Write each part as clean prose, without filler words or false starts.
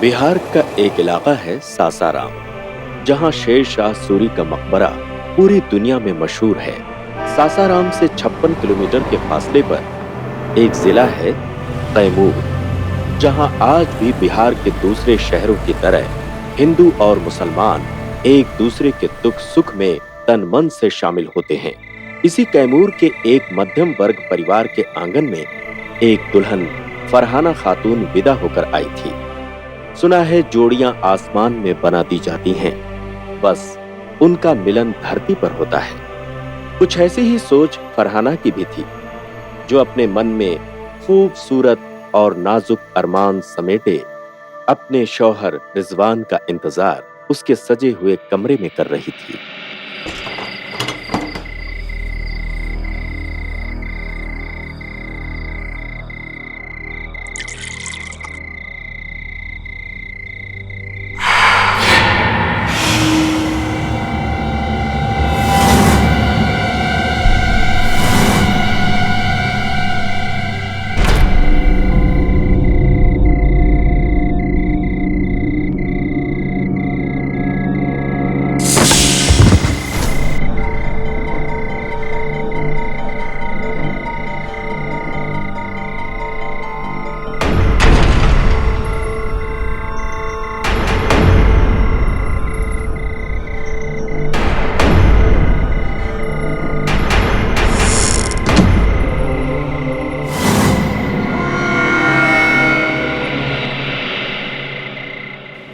बिहार का एक इलाका है सासाराम, जहां शेर शाह सूरी का मकबरा पूरी दुनिया में मशहूर है। सासाराम से 56 किलोमीटर के फासले पर एक जिला है कैमूर, जहां आज भी बिहार के दूसरे शहरों की तरह हिंदू और मुसलमान एक दूसरे के दुख सुख में तन मन से शामिल होते हैं। इसी कैमूर के एक मध्यम वर्ग परिवार के आंगन में एक दुल्हन फरहाना खातून विदा होकर आई थी। सुना है जोड़ियां आसमान में बना दी जाती हैं, बस उनका मिलन धरती पर होता है। कुछ ऐसी ही सोच फरहाना की भी थी, जो अपने मन में खूबसूरत और नाजुक अरमान समेटे अपने शौहर रिजवान का इंतजार उसके सजे हुए कमरे में कर रही थी।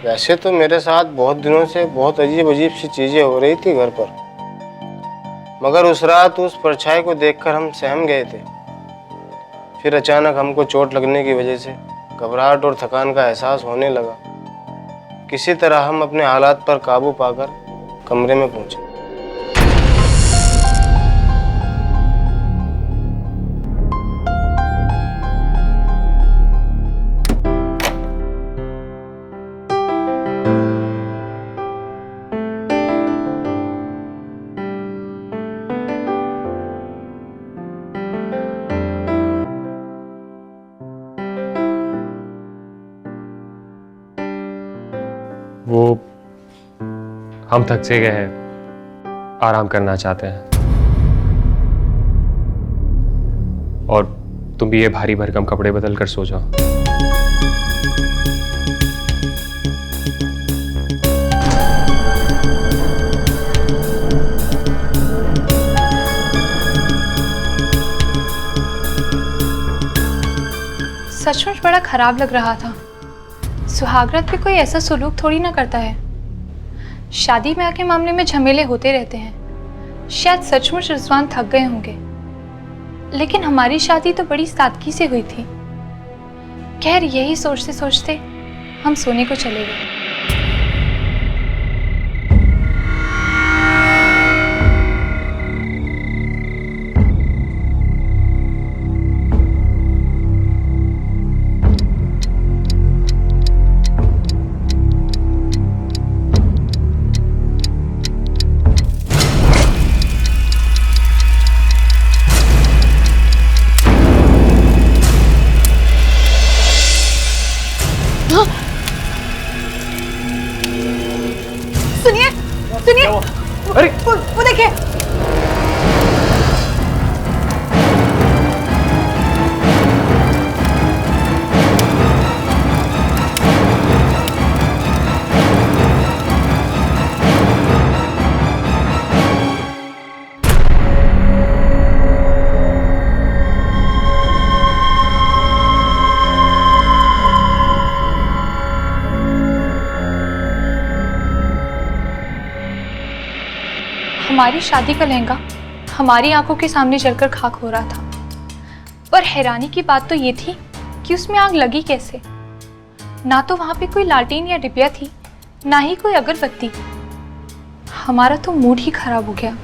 वैसे तो मेरे साथ बहुत दिनों से बहुत अजीब अजीब सी चीजें हो रही थी घर पर, मगर उस रात उस परछाई को देखकर हम सहम गए थे। फिर अचानक हमको चोट लगने की वजह से घबराहट और थकान का एहसास होने लगा। किसी तरह हम अपने हालात पर काबू पाकर कमरे में पहुंचे। वो हम थक से गए हैं, आराम करना चाहते हैं, और तुम भी ये भारी भरकम कपड़े बदल कर सो जाओ। सचमुच बड़ा खराब लग रहा था। सुहागरात पे कोई ऐसा सुलूक थोड़ी ना करता है। शादी ब्याह के मामले में झमेले होते रहते हैं। शायद सचमुच रिजवान थक गए होंगे, लेकिन हमारी शादी तो बड़ी सादगी से हुई थी। खैर, यही सोचते सोचते हम सोने को चले गए। सुनिए, सुनिए, अरे वो देखिए। हमारी शादी का लहंगा हमारी आंखों के सामने जलकर खाक हो रहा था, पर हैरानी की बात तो ये थी कि उसमें आग लगी कैसे। ना तो वहां पे कोई लालटेन या डिबिया थी, ना ही कोई अगरबत्ती। हमारा तो मूड ही खराब हो गया।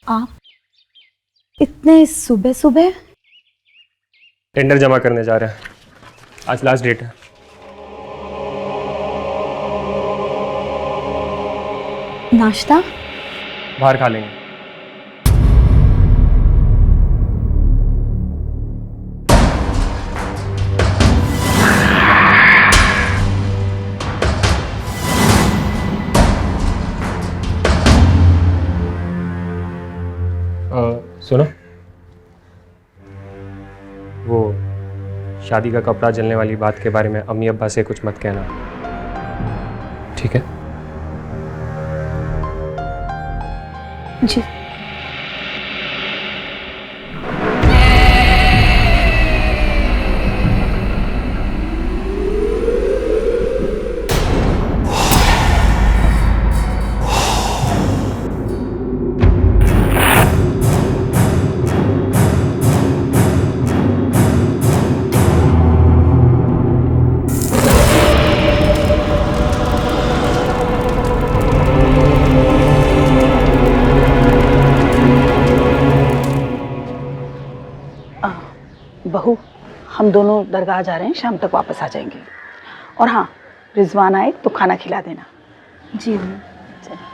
आप इतने सुबह सुबह? टेंडर जमा करने जा रहे हैं, आज लास्ट डेट है। नाश्ता? बाहर खा लेंगे। शादी का कपड़ा जलने वाली बात के बारे में अम्मी अब्बा से कुछ मत कहना, ठीक है? जी। बहू, हम दोनों दरगाह जा रहे हैं, शाम तक वापस आ जाएंगे। और हाँ, रिजवान आए तो खाना खिला देना। जी अम्मी। चलो।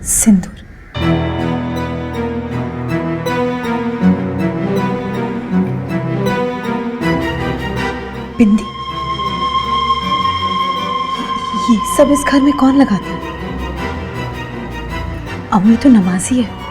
सिंदूर। बिंदी। ये सब इस घर में कौन लगाता है? अम्मी तो नमाजी है।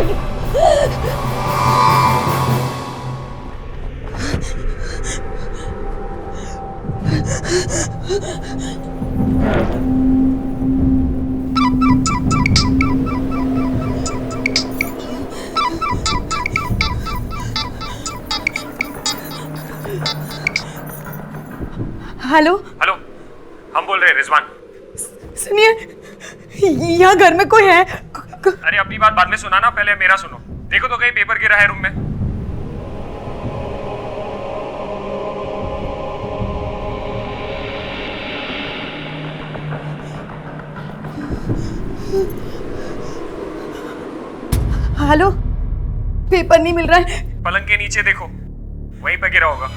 जाएगी। हेलो, हेलो, हम बोल रहे हैं रिजवान। सुनिए, यहाँ घर में कोई है? अरे अपनी बात बाद में सुनाना, पहले मेरा सुनो। देखो तो कहीं पेपर गिरा है रूम में। हेलो, पेपर नहीं मिल रहा है। पलंग के नीचे देखो, वहीं पे गिरा होगा।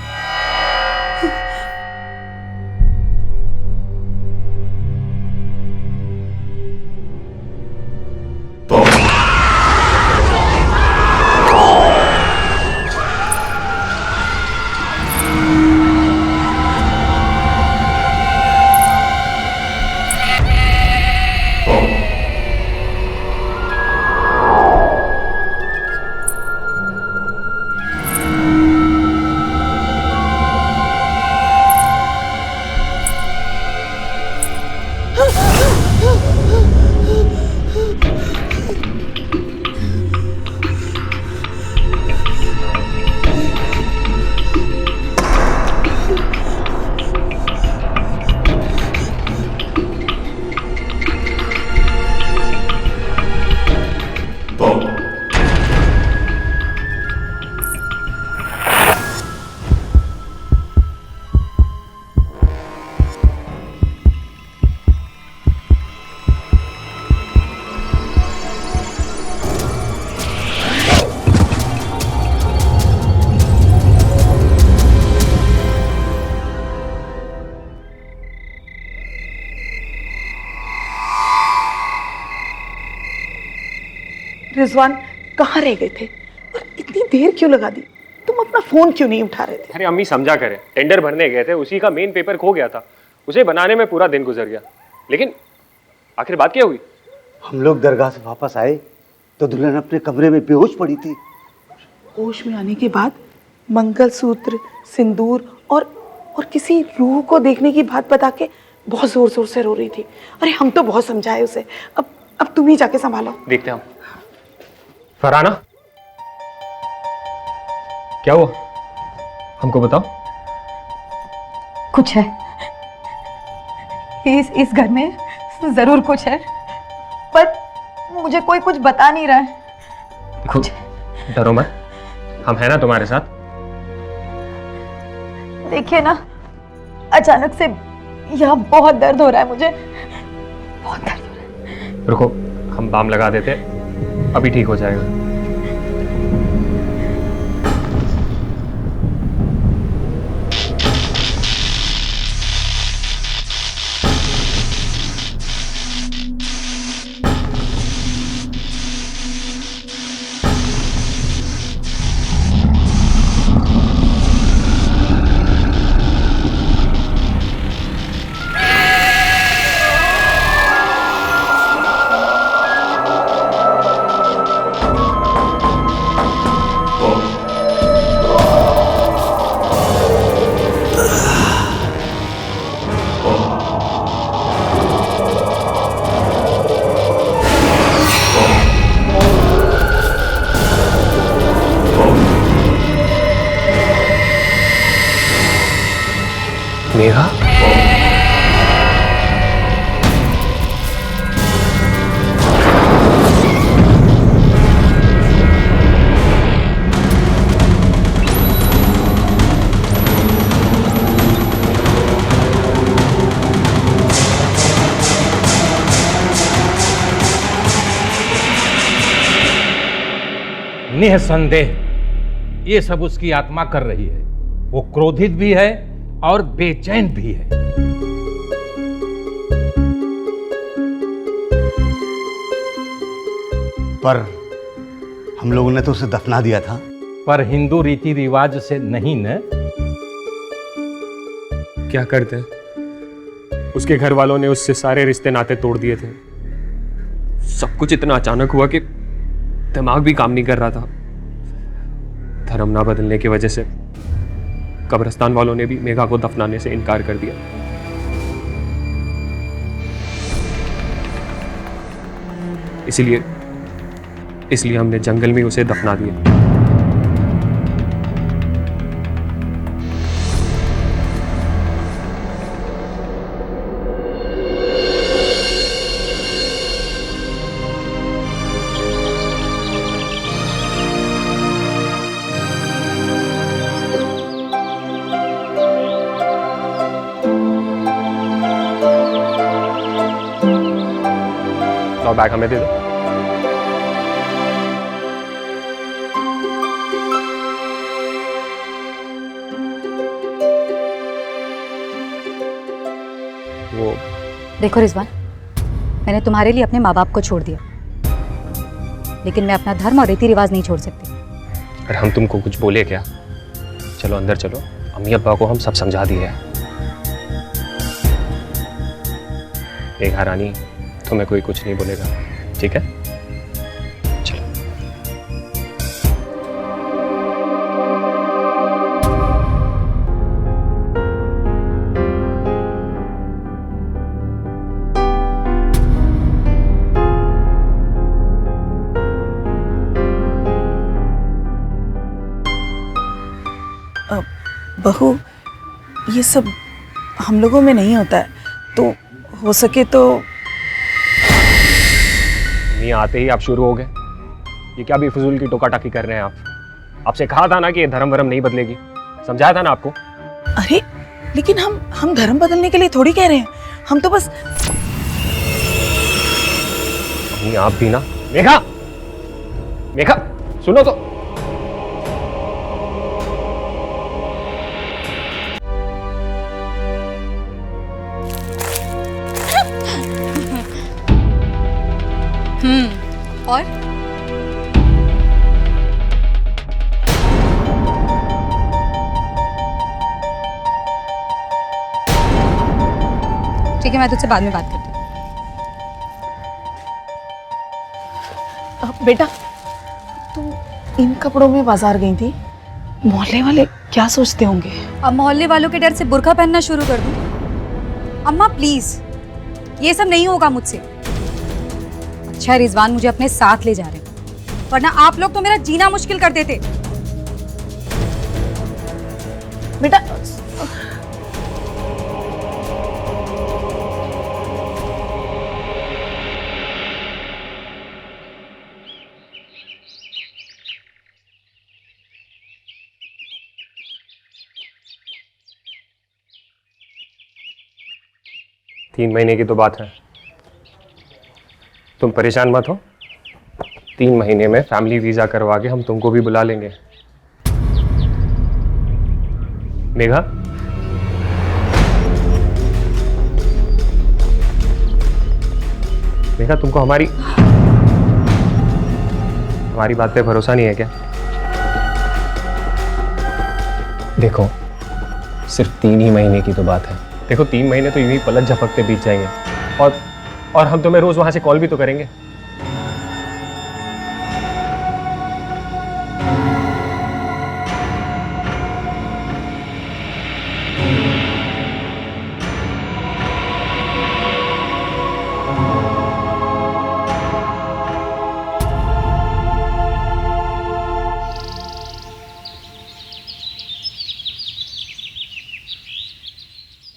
रिजवान कहाँ रह गए थे और इतनी देर क्यों लगा दी? तुम अपना फोन क्यों नहीं उठा रहे थे? अरे अम्मी समझा करें, टेंडर भरने गए थे, उसी का मेन पेपर खो गया था, उसे बनाने में पूरा दिन गुजर गया। लेकिन आखिर बात क्या हुई? हम लोग दरगाह से वापस आए तो दुल्हन अपने कमरे में बेहोश पड़ी थी। होश में आने के बाद मंगलसूत्र, सिंदूर और किसी रूह को देखने की बात बता के बहुत जोर जोर से रो रही थी। अरे हम तो बहुत समझाए उसे। अब तुम ही जाके संभालो। देखते हैं हम। फरहाना, क्या हुआ? हमको बताओ। कुछ है, इस घर में जरूर कुछ है, पर मुझे कोई कुछ बता नहीं रहा है। देखो, डरो मत, हम हैं ना तुम्हारे साथ। देखिए ना, अचानक से यहाँ बहुत दर्द हो रहा है मुझे, बहुत दर्द हो रहा है। रुको, हम बाम लगा देते, अभी ठीक हो जाएगा। मेघा, निःसंदेह ये सब उसकी आत्मा कर रही है। वो क्रोधित भी है और बेचैन भी है। पर हम लोगों ने तो उसे दफना दिया था। पर हिंदू रीति रिवाज से नहीं न। क्या करते हैं, उसके घर वालों ने उससे सारे रिश्ते नाते तोड़ दिए थे। सब कुछ इतना अचानक हुआ कि दिमाग भी काम नहीं कर रहा था। धर्म ना बदलने की वजह से कब्रिस्तान वालों ने भी मेघा को दफनाने से इनकार कर दिया। इसलिए हमने जंगल में उसे दफना दिया। और बैग हमें दे दो। वो देखो रिजवान, मैंने तुम्हारे लिए अपने माँ बाप को छोड़ दिया, लेकिन मैं अपना धर्म और रीति रिवाज नहीं छोड़ सकती। अरे हम तुमको कुछ बोले क्या? चलो अंदर चलो, अम्मी अब्बा को हम सब समझा दिए हैं। मेघा रानी, तुम्हें कोई कुछ नहीं बोलेगा, ठीक है? चलो। बहू, ये सब हम लोगों में नहीं होता है, तो हो सके तो। नहीं आते ही आप शुरू हो गए। ये क्या बेफजूल की टोका टाकी कर रहे हैं आप? आपसे कहा था ना कि ये धर्म वरम नहीं बदलेगी, समझाया था ना आपको। अरे लेकिन हम धर्म बदलने के लिए थोड़ी कह रहे हैं, हम तो बस। नहीं आप भी ना। मेघा, मेघा सुनो तो। और ठीक है, मैं तुझसे बाद में बात करती हूँ। बेटा, तुम इन कपड़ों में बाजार गई थी, मोहल्ले वाले क्या सोचते होंगे? अब मोहल्ले वालों के डर से बुर्का पहनना शुरू कर दूं? अम्मा प्लीज, ये सब नहीं होगा मुझसे। अच्छा रिजवान मुझे अपने साथ ले जा रहे हैं, वरना आप लोग तो मेरा जीना मुश्किल कर देते। बेटा तीन महीने की तो बात है, तुम परेशान मत हो। 3 महीने में फैमिली वीजा करवा के हम तुमको भी बुला लेंगे। मेघा, मेघा तुमको हमारी बात पे भरोसा नहीं है क्या? देखो सिर्फ 3 ही महीने की तो बात है। देखो 3 महीने तो यूं ही पलक झपकते बीत जाएंगे, और हम तुम्हें रोज वहां से कॉल भी तो करेंगे।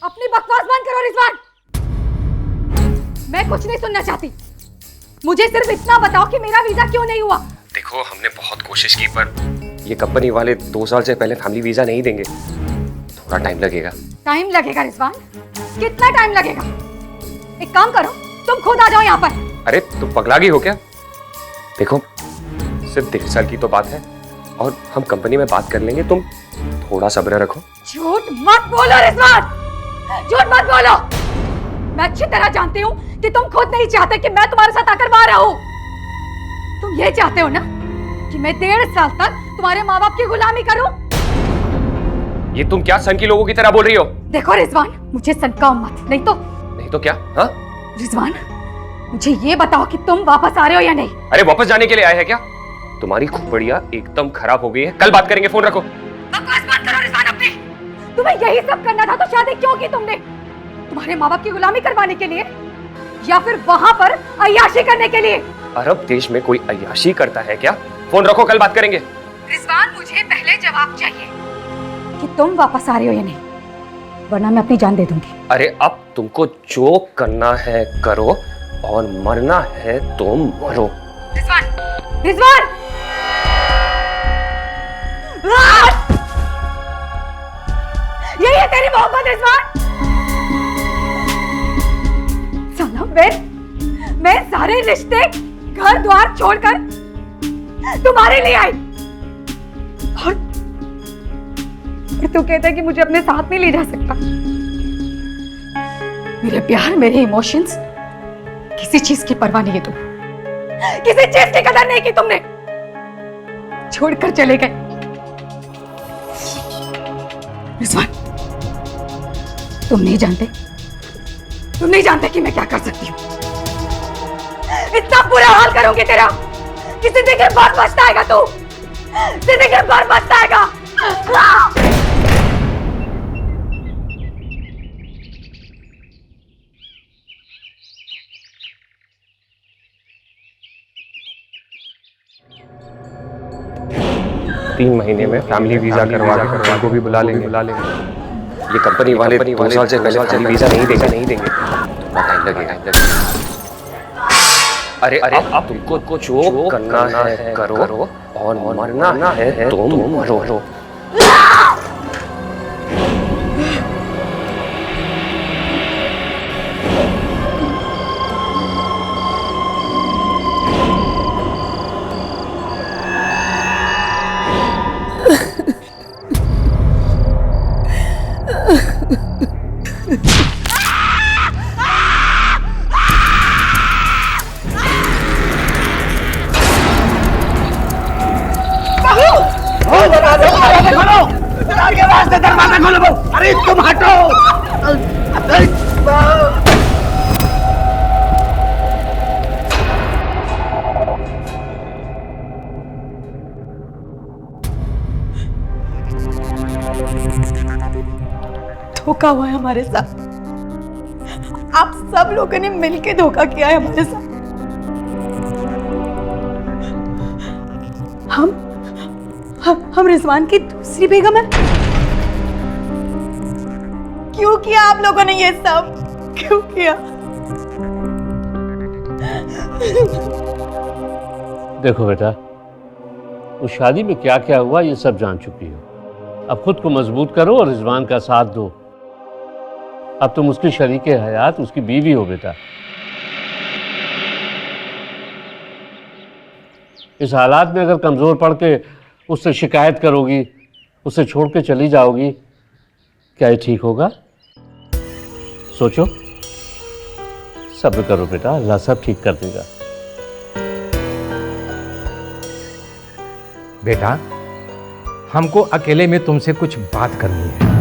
अपनी बकवास बंद करो रिजवान, मैं कुछ नहीं सुनना चाहती। मुझे सिर्फ इतना बताओ कि मेरा वीजा क्यों नहीं हुआ। देखो हमने बहुत कोशिश की, पर ये कंपनी वाले 2 साल से पहले फैमिली वीजा नहीं देंगे। थोड़ा टाइम लगेगा। टाइम लगेगा रिजवान? कितना टाइम लगेगा? एक काम करो, तुम खुद आ जाओ यहाँ पर। अरे तुम पगला गई हो क्या? देखो सिर्फ 1.5 साल की तो बात है, और हम कंपनी में बात कर लेंगे। तुम थोड़ा सब्र रखो। झूठ मत बोलो रिजवान, झूठ मत बोलो। मैं अच्छी तरह जानती हूँ कि तुम खुद नहीं चाहते कि मैं तुम्हारे साथ आकर वहां रहूं। तुम ये चाहते हो ना कि मैं 1.5 साल तक तुम्हारे माँ बाप की गुलामी करूं? ये तुम क्या सन की लोगों की तरह बोल रही हो? देखो रिजवान, मुझे सनकाओ मत, नहीं तो क्या? हाँ रिजवान, मुझे ये बताओ कि तुम वापस आ रहे हो या नहीं? अरे वापस जाने के लिए आए हैं क्या? तुम्हारी खोपड़िया एकदम खराब हो गई है, कल बात करेंगे, फोन रखो। बकवास बंद करो रिजवान अपनी। तुम्हें यही सब करना था तो शादी क्यों की तुमने? तुम्हारे माँ बाप की गुलामी करवाने के लिए या फिर वहां पर अय्याशी करने के लिए? अरब देश में कोई अय्याशी करता है क्या? फोन रखो, कल बात करेंगे। रिजवान मुझे पहले जवाब चाहिए कि तुम वापस आ रहे हो या नहीं, वरना मैं अपनी जान दे दूंगी। अरे अब तुमको जो करना है करो और मरना है तो मरो। रिजवान, रिजवान! यही है तेरी मोहब्बत रिजवान? साला मैं सारे रिश्ते घर द्वार छोड़कर तुम्हारे लिए आई और तू कहता है कि मुझे अपने साथ नहीं ले जा सकता। मेरे प्यार, मेरे इमोशंस, किसी चीज की परवाह नहीं है तुम, किसी चीज की कदर नहीं की तुमने, छोड़कर चले गए। रिजवान, तुम नहीं जानते कि मैं क्या कर सकती हूँ। इतना बुरा हाल करूंगी तेरा कि जिंदगी भर पछताएगा तू, जिंदगी भर पछताएगा। तीन महीने में फैमिली वीजा करवा के उनको भी बुला लेंगे। ये कंपनी वाले 2 साल से पहले फैमिली वीजा नहीं देंगे। टाइम लगेगा। अरे अब तुमको जो करना है करो और मरना है तो मरो। अरे तुम हटो। धोखा हुआ है हमारे साथ। आप सब लोगों ने मिलके धोखा किया है हमारे साथ। हम रिजवान की दूसरी बेगम है। क्यों किया आप लोगों ने ये सब? क्यों किया? देखो बेटा, उस शादी में क्या क्या हुआ ये सब जान चुकी हो। अब खुद को मजबूत करो और रिजवान का साथ दो। अब तुम उसकी शरीके हयात, उसकी बीवी हो बेटा। इस हालात में अगर कमजोर पड़ के उससे शिकायत करोगी, उसे छोड़ के चली जाओगी, क्या ये ठीक होगा? सोचो, सब्र करो बेटा, अल्लाह सब ठीक कर देगा। बेटा, हमको अकेले में तुमसे कुछ बात करनी है।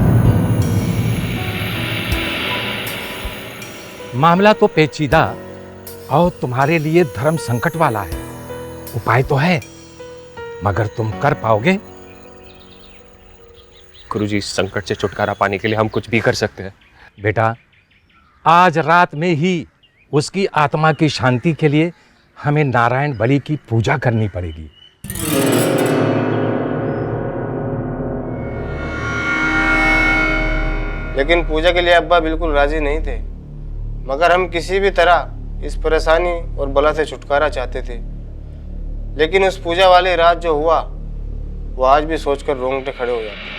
मामला तो पेचीदा और तुम्हारे लिए धर्म संकट वाला है। उपाय तो है, मगर तुम कर पाओगे? गुरुजी, इस संकट से छुटकारा पाने के लिए हम कुछ भी कर सकते हैं। बेटा, आज रात में ही उसकी आत्मा की शांति के लिए हमें नारायण बलि की पूजा करनी पड़ेगी। लेकिन पूजा के लिए अब्बा बिल्कुल राजी नहीं थे, मगर हम किसी भी तरह इस परेशानी और बला से छुटकारा चाहते थे। लेकिन उस पूजा वाली रात जो हुआ वो आज भी सोचकर रोंगटे खड़े हो जाते हैं।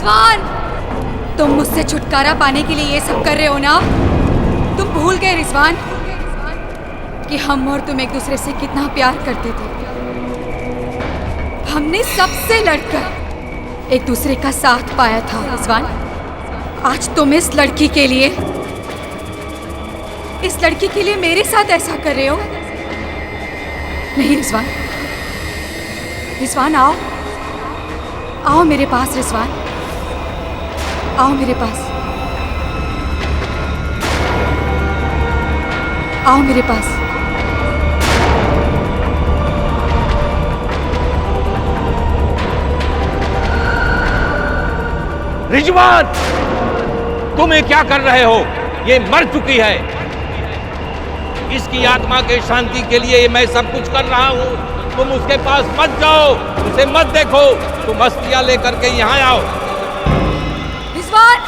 रिजवान, तुम मुझसे छुटकारा पाने के लिए ये सब कर रहे हो ना? तुम भूल गए रिजवान कि हम और तुम एक दूसरे से कितना प्यार करते थे। हमने सबसे लड़कर एक दूसरे का साथ पाया था रिजवान। आज तुम इस लड़की के लिए मेरे साथ ऐसा कर रहे हो। नहीं रिजवान, रिजवान आओ, आओ मेरे पास रिजवान, आओ मेरे पास, आओ मेरे पास। रिजवान, तुम ये क्या कर रहे हो? ये मर चुकी है। इसकी आत्मा के शांति के लिए मैं सब कुछ कर रहा हूँ। तुम उसके पास मत जाओ, उसे मत देखो। तुम अस्थियां लेकर के यहाँ आओ। रिजवान,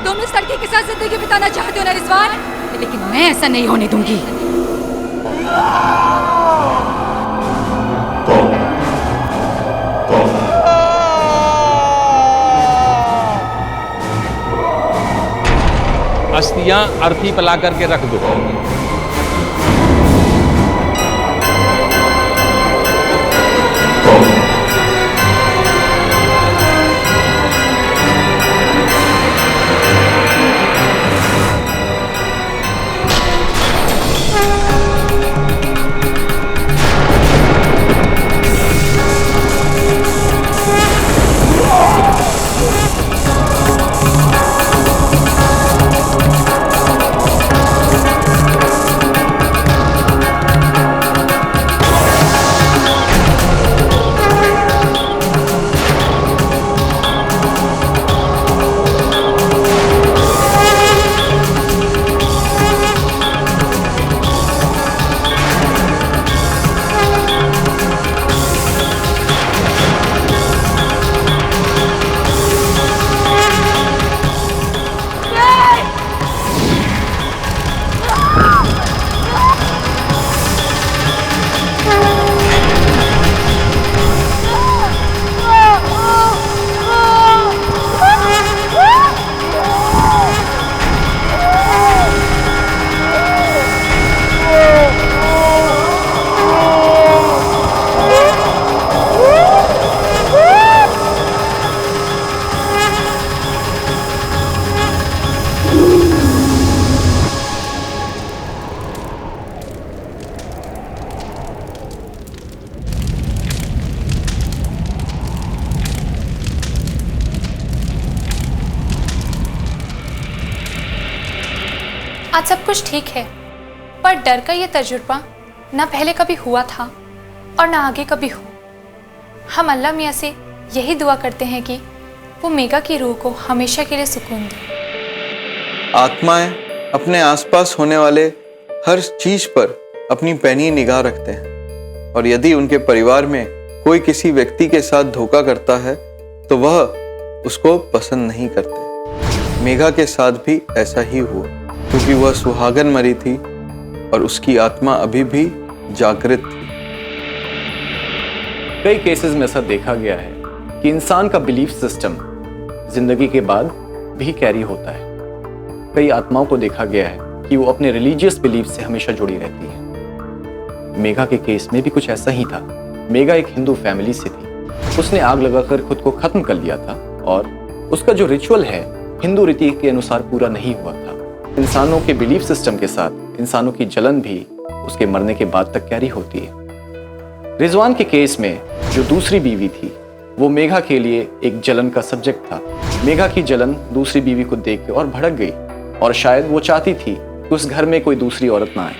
तुम इस लड़की के साथ जिंदगी बिताना चाहते हो ना रिजवान, लेकिन मैं ऐसा नहीं होने दूंगी। अस्थियां अर्थी पर ला करके रख दो। आज सब कुछ ठीक है, पर डर का ये तजुर्बा ना पहले कभी हुआ था और ना आगे कभी हो। हम अल्लाह मियाँ से यही दुआ करते हैं कि वो मेघा की रूह को हमेशा के लिए सुकून दे। आत्माएं अपने आसपास होने वाले हर चीज पर अपनी पैनी निगाह रखते हैं, और यदि उनके परिवार में कोई किसी व्यक्ति के साथ धोखा करता है तो वह उसको पसंद नहीं करते। मेघा के साथ भी ऐसा ही हुआ, क्योंकि वह सुहागन मरी थी और उसकी आत्मा अभी भी जागृत थी। कई केसेस में ऐसा देखा गया है कि इंसान का बिलीफ सिस्टम जिंदगी के बाद भी कैरी होता है। कई आत्माओं को देखा गया है कि वो अपने रिलीजियस बिलीफ से हमेशा जुड़ी रहती है। मेघा के केस में भी कुछ ऐसा ही था। मेघा एक हिंदू फैमिली से थी। उसने आग लगाकर खुद को खत्म कर लिया था और उसका जो रिचुअल है हिंदू रीति के अनुसार पूरा नहीं हुआ था। इंसानों के बिलीफ सिस्टम के साथ इंसानों की जलन भी उसके मरने के बाद तक कैरी होती है। रिजवान के केस में जो दूसरी बीवी थी वो मेघा के लिए एक जलन का सब्जेक्ट था। मेघा की जलन दूसरी बीवी को देख के और भड़क गई और शायद वो चाहती थी कि उस घर में कोई दूसरी औरत ना आए।